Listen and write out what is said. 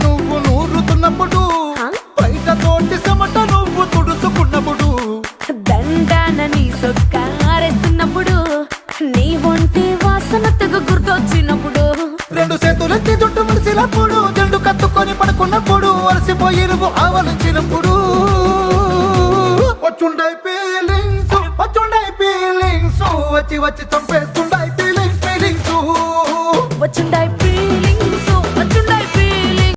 నువ్వు నూరుతున్నప్పుడు, బయట తోటి చెమట నువ్వు తుడుచుకున్నప్పుడు, దండాన నీ సొక్కారేస్తున్నప్పుడు, నీ ఒంటి వాసన తెగ గుర్తొచ్చినప్పుడు, రెండు చేతులెత్తి జుట్టు ముడిసినప్పుడు, జండు కత్తుకొని పడుకున్నప్పుడు, అలసిపోయి నువ్వు ఆవలించినప్పుడు, వచ్చుండై ఫీలింగ్స్ వచ్చి వచ్చి చంపేస్తు